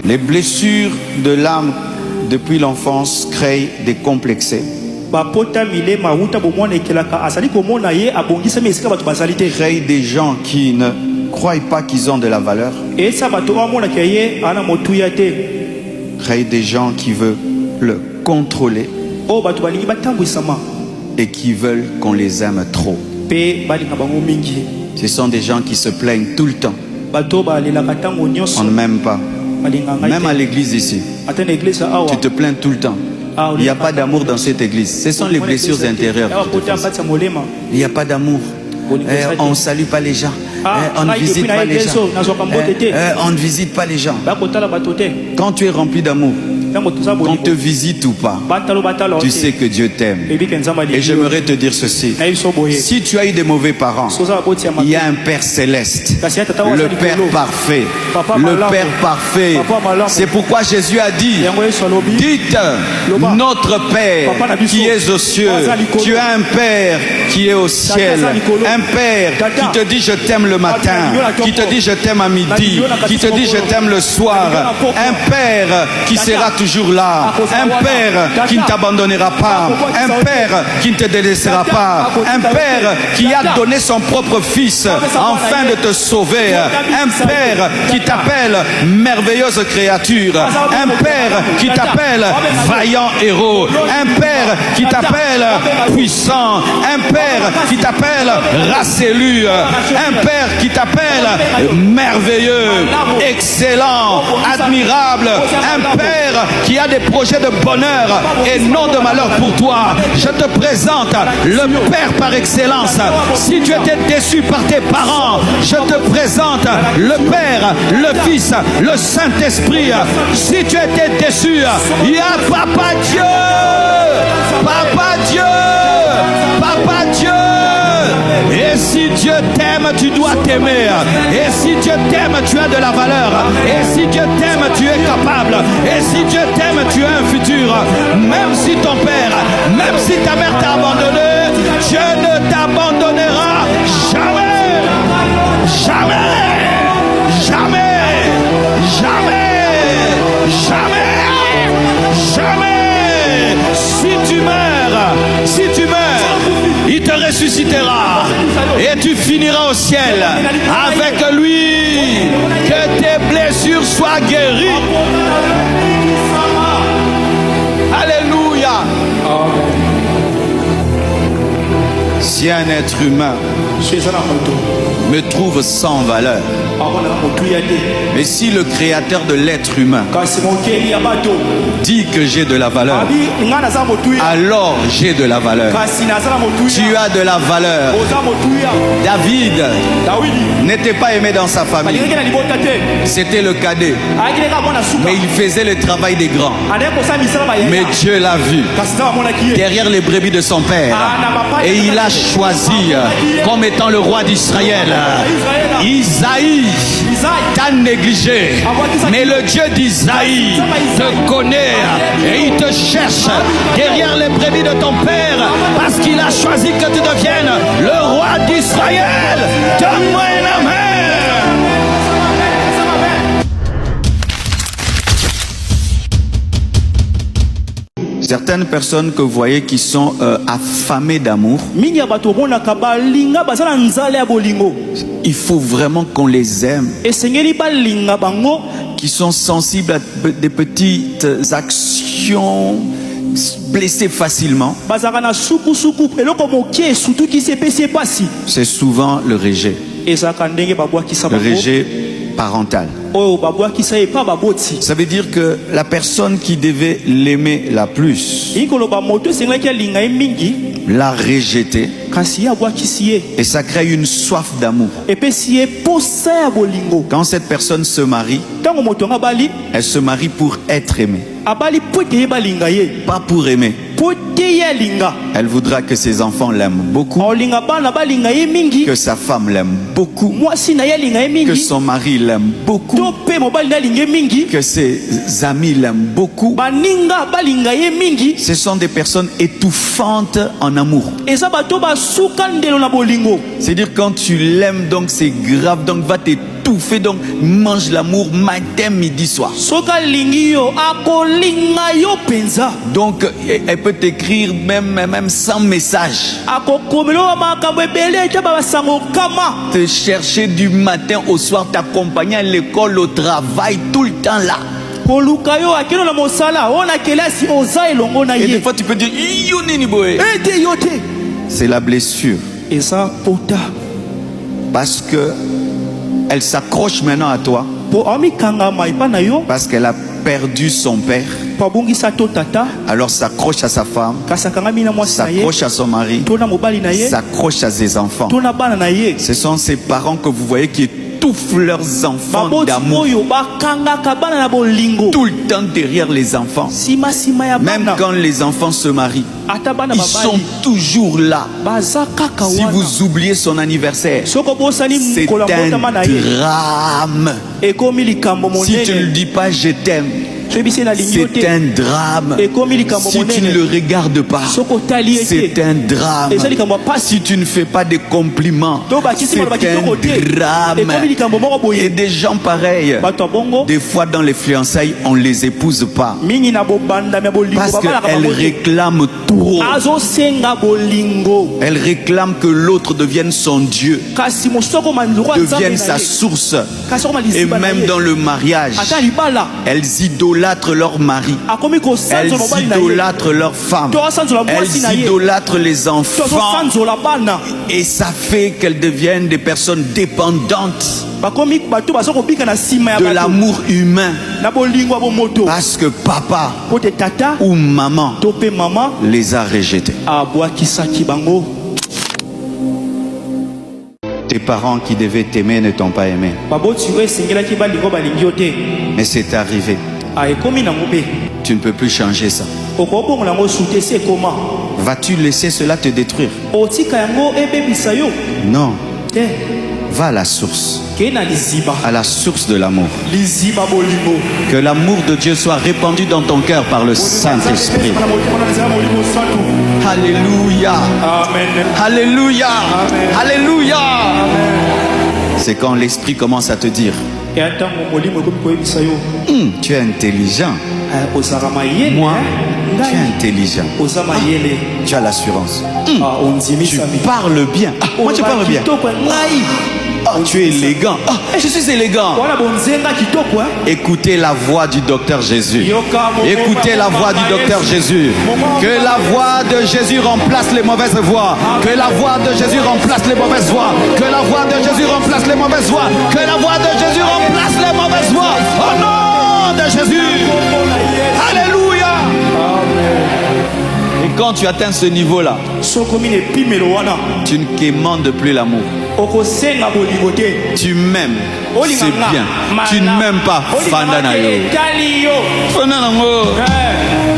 Les blessures de l'âme depuis l'enfance créent des complexés. Créent des gens qui ne croient pas qu'ils ont de la valeur. Créent des gens qui veulent le contrôler et qui veulent qu'on les aime trop. Ce sont des gens qui se plaignent tout le temps. On ne m'aime pas. Même à l'église ici, tu te plains tout le temps. Il n'y a pas d'amour dans cette église. Ce sont les blessures intérieures. Il n'y a pas d'amour. On ne salue pas les gens. On ne visite pas les gens. On ne visite pas les gens. Quand tu es rempli d'amour, qu'on te visite ou pas, tu sais que Dieu t'aime. Et j'aimerais te dire ceci. Si tu as eu des mauvais parents, il y a un Père céleste, le Père parfait. Le Père parfait. C'est pourquoi Jésus a dit, dites notre Père qui est aux cieux. Tu as un Père qui est au ciel. Un Père qui te dit je t'aime le matin, qui te dit je t'aime à midi, qui te dit je t'aime le soir. Un Père qui sera toujours là. Un Père qui ne t'abandonnera pas. Un Père qui ne te délaissera pas. Un Père qui a donné son propre Fils afin de te sauver. Un Père qui t'appelle merveilleuse créature. Un Père qui t'appelle vaillant héros. Un Père qui t'appelle puissant. Un Père qui t'appelle race élue. Un Père qui t'appelle merveilleux, excellent, admirable. Un Père qui a des projets de bonheur et non de malheur pour toi. Je te présente le Père par excellence. Si tu étais déçu par tes parents, je te présente le Père, le Fils, le Saint-Esprit. Si tu étais déçu, il y a Papa Dieu. Papa Dieu. Papa Dieu. Et si Dieu t'aime, tu dois t'aimer. Et si Dieu t'aime, tu as de la valeur. Et si Dieu t'aime, tu es capable. Et si Dieu t'aime, tu as un futur. Même si ton père, même si ta mère t'a abandonné, Dieu ne t'abandonnera jamais. Jamais. Jamais. Jamais. Jamais. Jamais. Si tu meurs, il te ressuscitera et tu finiras au ciel avec lui. Que tes blessures soient guéries. Alléluia. Si un être humain me trouve sans valeur, mais si le créateur de l'être humain dit que j'ai de la valeur, alors j'ai de la valeur. Tu as de la valeur. David n'était pas aimé dans sa famille. C'était le cadet. Mais il faisait le travail des grands. Mais Dieu l'a vu derrière les brebis de son père. Et il a choisi comme étant le roi d'Israël. Isaïe t'a négligé, mais le Dieu d'Isaïe te connaît et il te cherche derrière les brebis de ton père parce qu'il a choisi que tu deviennes le roi d'Israël. Donne-moi un amen. Certaines personnes que vous voyez qui sont affamées d'amour, il faut vraiment qu'on les aime. Qui sont sensibles à des petites actions, blessés facilement. C'est souvent le rejet. Le rejet parental. Ça veut dire que la personne qui devait l'aimer la plus l'a rejeté. Et ça crée une soif d'amour. Quand cette personne se marie, elle se marie pour être aimée, pas pour aimer. Elle voudra que ses enfants l'aiment beaucoup, que sa femme l'aime beaucoup, que son mari l'aime beaucoup, que ses amis l'aiment beaucoup. Ce sont des personnes étouffantes en amour. C'est-à-dire quand tu l'aimes, donc c'est grave, donc va te tout fait, donc mange l'amour matin, midi, soir. Donc elle peut t'écrire même sans message. Te chercher du matin au soir, t'accompagner à l'école, au travail, tout le temps là. Et des fois tu peux dire c'est la blessure. Parce que elle s'accroche maintenant à toi. Parce qu'elle a perdu son père. Alors s'accroche à sa femme, s'accroche à son mari, s'accroche à ses enfants. Ce sont ses parents que vous voyez qui étouffent leurs enfants d'amour. Tout le temps derrière les enfants. Même quand les enfants se marient, ils sont toujours là. Si vous oubliez son anniversaire, c'est un drame. Si tu ne lui dis pas je t'aime, c'est un drame. Si tu ne le regardes pas, c'est un drame. Si tu ne fais pas de compliments, c'est un drame. Et des gens pareils, des fois dans les fiançailles, on ne les épouse pas. Parce qu'elles réclament trop. Elles réclament que l'autre devienne son Dieu, devienne sa source. Et même dans le mariage, elles idolâtrent leur mari, elles idolâtrent leur femme, elles idolâtrent les enfants. Et ça fait qu'elles deviennent des personnes dépendantes de l'amour humain. Parce que papa ou maman les a rejetés. Tes parents qui devaient t'aimer ne t'ont pas aimé. Mais c'est arrivé. Tu ne peux plus changer ça. Vas-tu laisser cela te détruire? Non. Va à la source. À la source de l'amour. Que l'amour de Dieu soit répandu dans ton cœur par le Saint-Esprit. Alléluia. Amen. Alléluia. Amen. Alléluia. Amen. C'est quand l'Esprit commence à te dire tu es intelligent. Moi, tu es intelligent. Tu as l'assurance. Tu parles bien. Moi, tu parles bien. Tu es élégant. Je suis élégant. Écoutez la voix du docteur Jésus. Écoutez la voix du docteur Jésus. Que la voix de Jésus remplace les mauvaises voix. Que la voix de Jésus remplace les mauvaises voix. Que la voix de Jésus remplace les mauvaises voix. Que la voix de Jésus remplace les mauvaises voix. Au nom de Jésus. Alléluia. Et quand tu atteins ce niveau-là, tu ne quémandes plus l'amour. Tu m'aimes, c'est bien. Tu ne m'aimes pas, Fandana yo. Fandana ngo.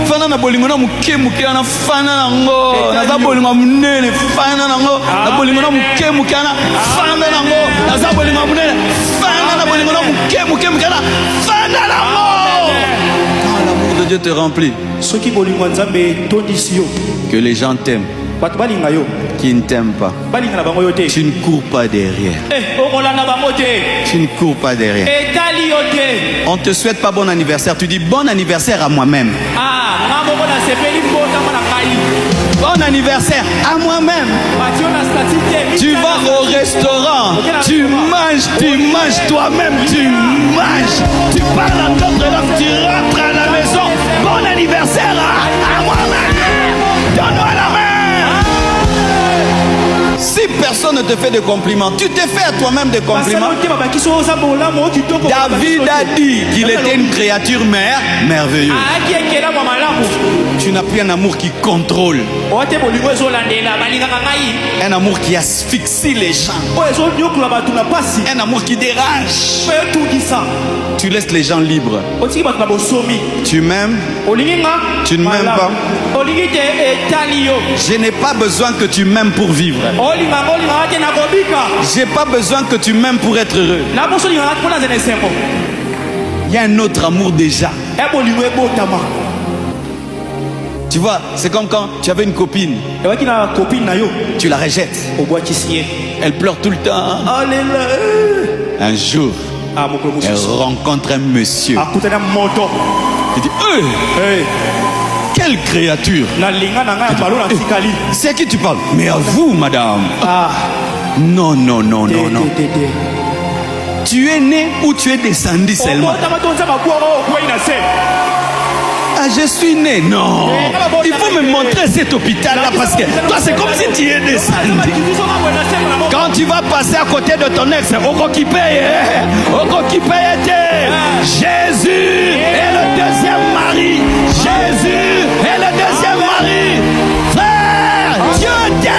Fandana bolingo na muke muke na Fandana ngo. Naza bolingo munene Fandana ngo. Na bolingo na muke muke na Fandana ngo. Naza bolingo munene Fandana bolingo na muke muke na Fandana ngo. Quand l'amour de Dieu te remplit, que les gens t'aiment, qui ne t'aiment pas, tu ne cours pas derrière. Tu ne cours pas derrière. On ne te souhaite pas bon anniversaire, tu dis bon anniversaire à moi-même. Bon anniversaire à moi-même. Tu vas au restaurant, tu manges toi-même, tu manges. Tu parles à d'autres langues, tu rentres à la maison. Bon anniversaire à moi-même. Donne-moi la main. Si personne ne te fait de compliments, tu te fais à toi-même des compliments. David a dit qu'il était une créature merveilleuse. Tu n'as plus un amour qui contrôle. Un amour qui asphyxie les gens. Un amour qui dérange. Tu laisses les gens libres. Tu m'aimes? Tu ne m'aimes pas? Je n'ai pas besoin que tu m'aimes pour vivre. J'ai pas besoin que tu m'aimes pour être heureux. Il y a un autre amour déjà. Tu vois, c'est comme quand tu avais une copine. Tu la rejettes. Elle pleure tout le temps. Un jour, elle rencontre un monsieur. Il dit, quelle créature! C'est à qui tu parles? Mais à vous, madame. Non, non, non, non, non. Tu es né ou tu es descendu seulement? Ah, je suis né. Non. Il faut me montrer cet hôpital-là parce que toi, c'est comme si tu es descendu. Quand tu vas passer à côté de ton ex, Jésus est le deuxième mari. Jésus est le deuxième mari. Frère, Dieu t'aime.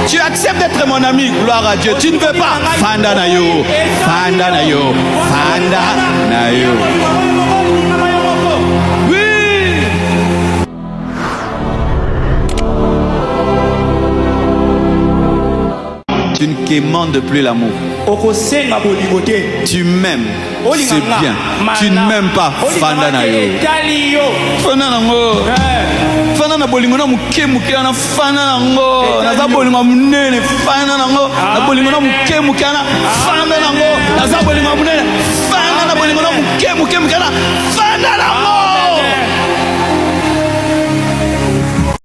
Tu acceptes d'être mon ami, gloire à Dieu. Tu ne veux pas. Fanda na yo, fanda na yo, fanda na yo. Oui. Tu ne quémandes plus l'amour. Tu m'aimes. C'est bien. Tu ne m'aimes pas. Fanda na yo. Fanda na yo. Fana na bolingo na muke muke na fana na ngo na za bolingo munene fana na ngo na bolingo na muke muke na fana na ngo na za bolingo munene fana na bolingo na muke muke na fana na ngo.